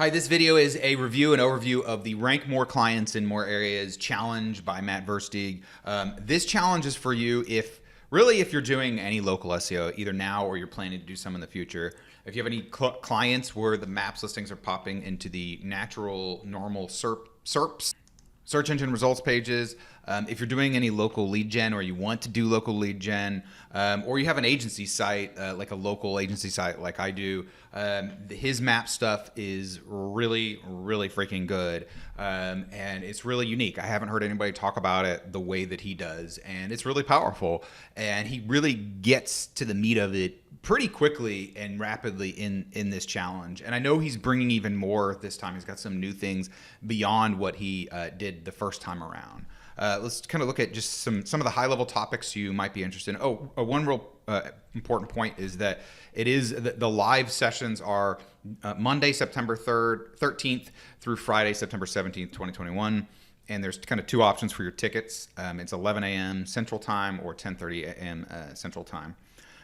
Hi, this video is a review and overview of the Rank More Clients in More Areas challenge by Matt Versteeg. This challenge is for you if you're doing any local SEO, either now or you're planning to do some in the future. If you have any clients where the maps listings are popping into the normal SERPs, search engine results pages, if you're doing any local lead gen or you want to do local lead gen, or you have an agency site, like a local agency site like I do, his map stuff is really freaking good. And it's really unique. I haven't heard anybody talk about it the way that he does, and it's really powerful. And he really gets to the meat of it pretty quickly and rapidly in this challenge. And I know he's bringing even more this time. He's got some new things beyond what he did the first time around. Let's kind of look at just some of the high-level topics you might be interested in. One real important point is that the live sessions are Monday, September 13th through Friday, September 17th, 2021. And there's kind of two options for your tickets. It's 11 a.m. Central Time or 10:30 a.m. Central Time.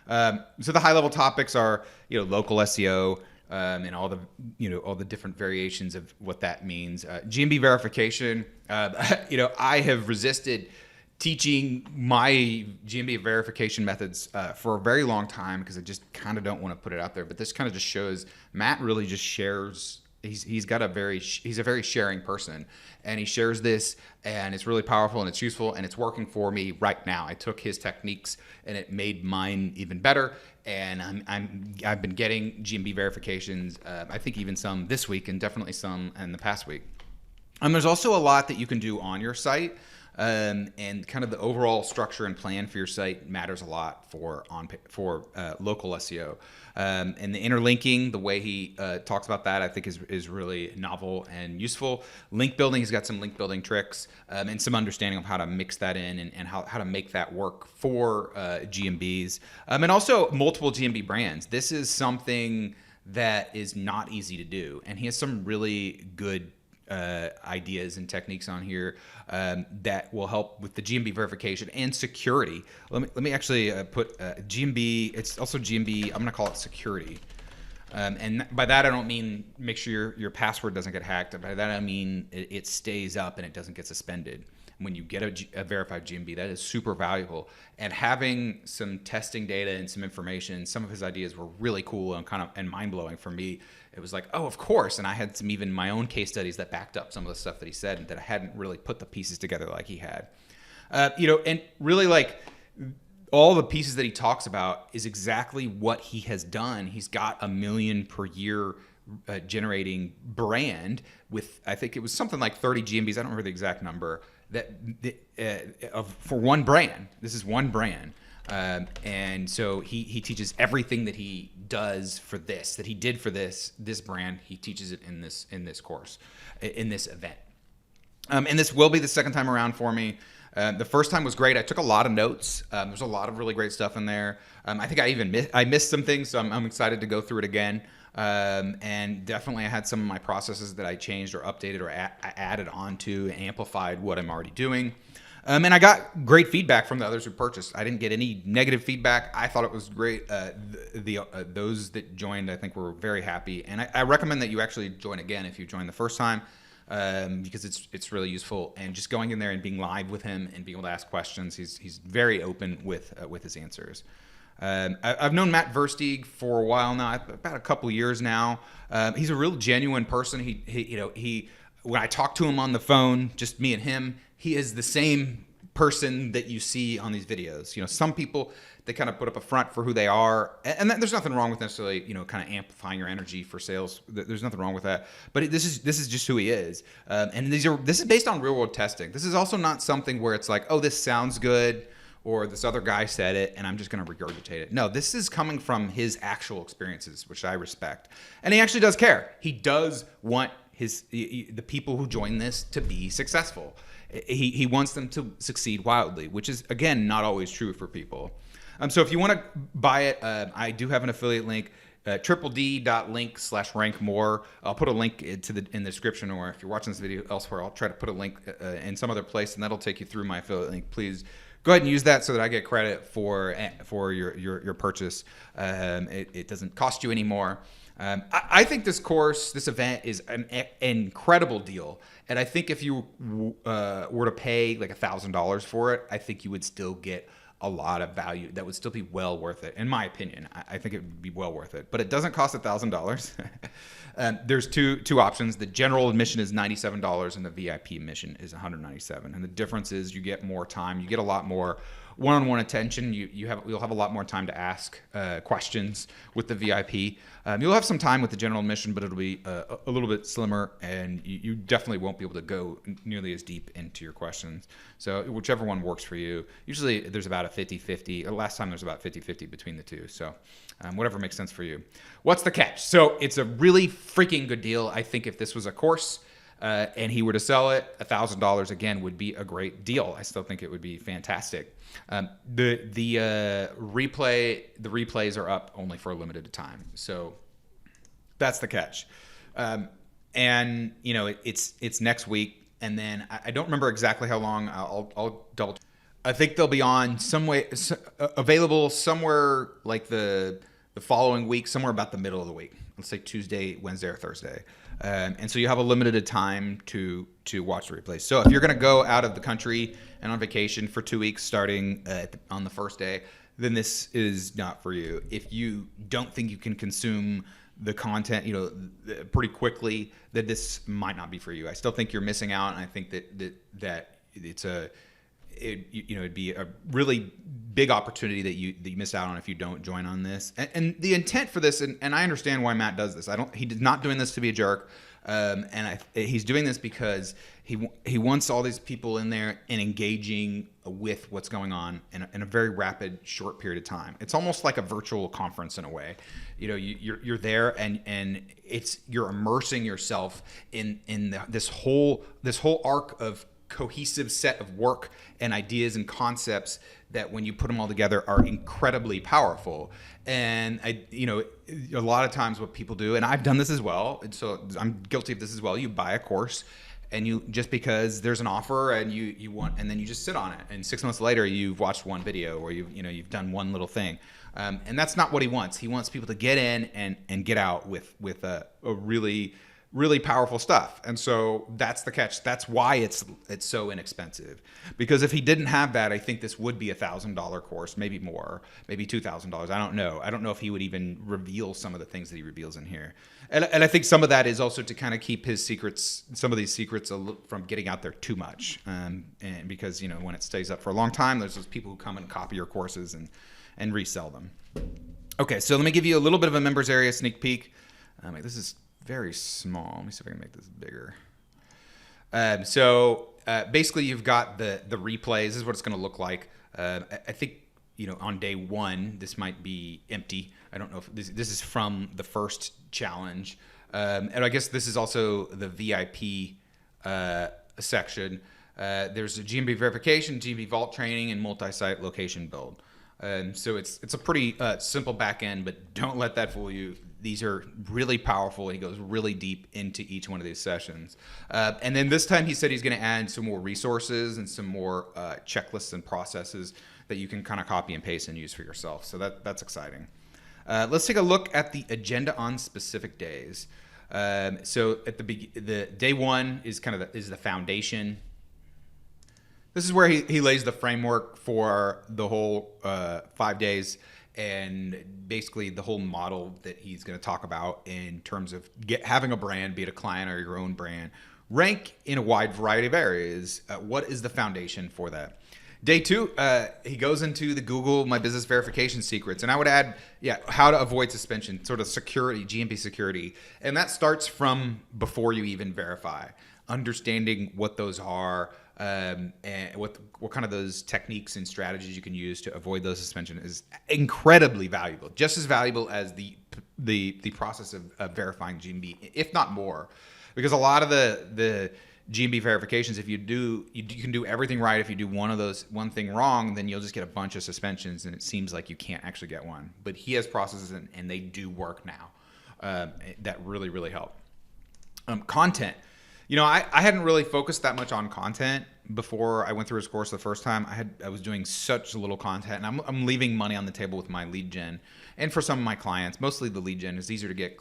So the high-level topics are, local SEO, and all the different variations of what that means. Gmb verification. I have resisted teaching my Gmb verification methods for a very long time because I just kind of don't want to put it out there. But this kind of just shows Matt really just shares. He's a very sharing person, and he shares this, and it's really powerful and it's useful and it's working for me right now. I took his techniques and it made mine even better, and I've been getting Gmb verifications. I think even some this week and definitely some in the past week. There's also a lot that you can do on your site. And kind of the overall structure and plan for your site matters a lot for local SEO. And the interlinking, the way he talks about that, I think is really novel and useful. Link building, he's got some link building tricks and some understanding of how to mix that in and how to make that work for GMBs. And also multiple GMB brands. This is something that is not easy to do. And he has some really good ideas and techniques on here that will help with the Gmb verification and security. Let me actually put Gmb. It's also Gmb. I'm going to call it security. And by that I don't mean make sure your password doesn't get hacked. By that I mean it stays up and it doesn't get suspended. When you get a verified Gmb, that is super valuable. And having some testing data and some information, some of his ideas were really cool and mind-blowing for me. It was like, oh, of course. And I had some even my own case studies that backed up some of the stuff that he said and that I hadn't really put the pieces together like he had. And really like all the pieces that he talks about is exactly what he has done. He's got 1 million per year generating brand with, I think it was something like 30 GMBs. I don't remember the exact number. For one brand. This is one brand. And so he teaches everything that he does for this, that he did for this brand. He teaches it in this course, in this event. And this will be the second time around for me. The first time was great. I took a lot of notes. There's a lot of really great stuff in there. I think I missed some things, so I'm excited to go through it again. And definitely I had some of my processes that I changed or updated or added onto and amplified what I'm already doing. And I got great feedback from the others who purchased. I didn't get any negative feedback. I thought it was great. Those that joined, I think, were very happy. And I recommend that you actually join again if you joined the first time, because it's really useful. And just going in there and being live with him and being able to ask questions, he's very open with his answers. I've known Matt Versteeg for a while now, about a couple years now. He's a real genuine person. He when I talk to him on the phone, just me and him, he is the same person that you see on these videos. Some people, they kind of put up a front for who they are, and there's nothing wrong with necessarily, kind of amplifying your energy for sales. There's nothing wrong with that. But this is just who he is, and this is based on real world testing. This is also not something where it's like, oh, this sounds good, or this other guy said it, and I'm just going to regurgitate it. No, this is coming from his actual experiences, which I respect, and he actually does care. He does want the people who join this to be successful. He wants them to succeed wildly, which is, again, not always true for people. So if you want to buy it, I do have an affiliate link, tripled.link/rankmore. I'll put a link in the description, or if you're watching this video elsewhere, I'll try to put a link in some other place, and that'll take you through my affiliate link. Please go ahead and use that so that I get credit for your purchase. It doesn't cost you anymore. I think this event is an incredible deal. And I think if you were to pay like $1,000 for it, I think you would still get a lot of value. That would still be well worth it, in my opinion. I think it would be well worth it. But it doesn't cost $1,000. There's two options. The general admission is $97, and the VIP admission is $197. And the difference is you get more time. You get a lot more one-on-one attention. You'll have a lot more time to ask questions with the VIP. You'll have some time with the general admission, but it'll be a little bit slimmer, and you definitely won't be able to go nearly as deep into your questions. So whichever one works for you. Usually there's about a 50-50. Last time there was about 50-50 between the two. So whatever makes sense for you. What's the catch? So it's a really freaking good deal. I think if this was a course and he were to sell it, $1,000 again would be a great deal. I still think it would be fantastic. The replays are up only for a limited time, so that's the catch. And it's next week, and then I don't remember exactly how long. I'll double. I think they'll be on available somewhere like the following week, somewhere about the middle of the week. Let's say Tuesday, Wednesday, or Thursday. And so you have a limited time to watch the replays. So if you're going to go out of the country and on vacation for 2 weeks starting on the first day, then this is not for you. If you don't think you can consume the content, pretty quickly, that this might not be for you. I still think you're missing out, and I think that it'd be a really big opportunity that you miss out on if you don't join on this. And the intent for this, and I understand why Matt does this. He's not doing this to be a jerk, he's doing this because he wants all these people in there and engaging with what's going on in a very rapid, short period of time. It's almost like a virtual conference in a way. You're there and you're immersing yourself in this whole arc of cohesive set of work and ideas and concepts that when you put them all together are incredibly powerful. And a lot of times what people do, and I've done this as well, and so I'm guilty of this as well, you buy a course and you just because there's an offer and you want, and then you just sit on it, and 6 months later you've watched one video or you've done one little thing, and that's not what he wants. He wants people to get in and get out with a really powerful stuff. And so that's the catch. That's why it's so inexpensive. Because if he didn't have that, I think this would be $1,000 course, maybe more, maybe $2,000. I don't know. I don't know if he would even reveal some of the things that he reveals in here. And I think some of that is also to kind of keep his secrets, some of these secrets, from getting out there too much. And because when it stays up for a long time, there's those people who come and copy your courses and resell them. Okay, so let me give you a little bit of a members area sneak peek. This is very small. Let me see if I can make this bigger. So basically you've got the replays. This is what it's going to look like. I think, on day one, this might be empty. I don't know if this is from the first challenge. And I guess this is also the VIP section. There's a Gmb Verification, Gmb Vault training, and multi-site location build. So it's a pretty simple back end, but don't let that fool you. These are really powerful. He goes really deep into each one of these sessions. And then this time he said he's going to add some more resources and some more checklists and processes that you can kind of copy and paste and use for yourself. So that's exciting. Let's take a look at the agenda on specific days. So at the day one is kind of the foundation. This is where he lays the framework for the whole 5 days, and basically the whole model that he's going to talk about in terms of having a brand, be it a client or your own brand, rank in a wide variety of areas. What is the foundation for that? Day two, he goes into the Google My Business Verification secrets. And I would add, how to avoid suspension, sort of security, GMB security. And that starts from before you even verify, understanding what those are, and what kind of those techniques and strategies you can use to avoid those suspension is incredibly valuable, just as valuable as the process of verifying GMB, if not more, because a lot of the GMB verifications, if you can do everything right. If you do one thing wrong, then you'll just get a bunch of suspensions, and it seems like you can't actually get one. But he has processes, and they do work now that really help. Content. I hadn't really focused that much on content before I went through his course the first time. I was doing such little content, and I'm leaving money on the table with my lead gen. And for some of my clients, mostly the lead gen, it's easier to get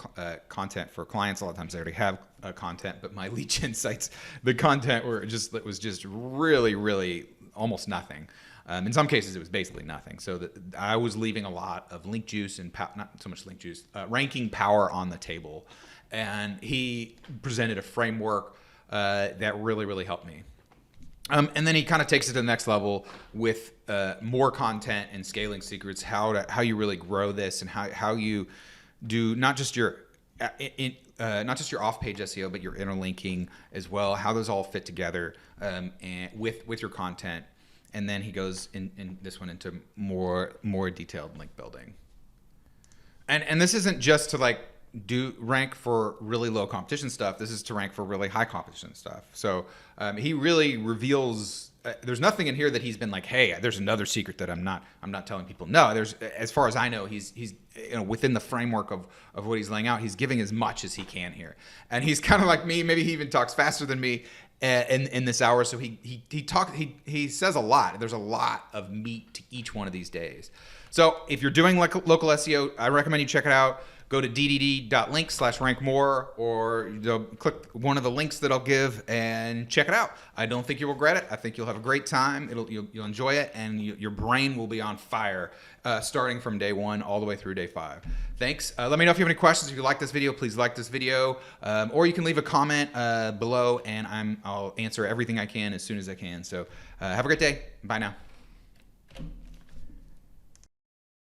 content for clients. A lot of times they already have content, but my lead gen sites, the content it was just really, really almost nothing. In some cases, it was basically nothing. So I was leaving a lot of link juice and not so much link juice, ranking power on the table. And he presented a framework that really, really helped me. And then he kind of takes it to the next level with more content and scaling secrets, how you really grow this, and how you do not just your off-page SEO, but your interlinking as well. How those all fit together and with your content. And then he goes in this one into more detailed link building. And this isn't just to rank for really low competition stuff. This is to rank for really high competition stuff. So he really reveals. There's nothing in here that he's been like, hey, there's another secret that I'm not telling people. No, as far as I know, he's within the framework of what he's laying out. He's giving as much as he can here, and he's kind of like me. Maybe he even talks faster than me in this hour. So he says a lot. There's a lot of meat to each one of these days. So if you're doing local SEO, I recommend you check it out. Go to ddd.link/rankmore, or click one of the links that I'll give and check it out. I don't think you'll regret it. I think you'll have a great time. You'll enjoy it, and your brain will be on fire starting from day 1 all the way through day 5. Thanks. Let me know if you have any questions. If you like this video, please like this video, or you can leave a comment below, and I'll answer everything I can as soon as I can. So have a great day. Bye now.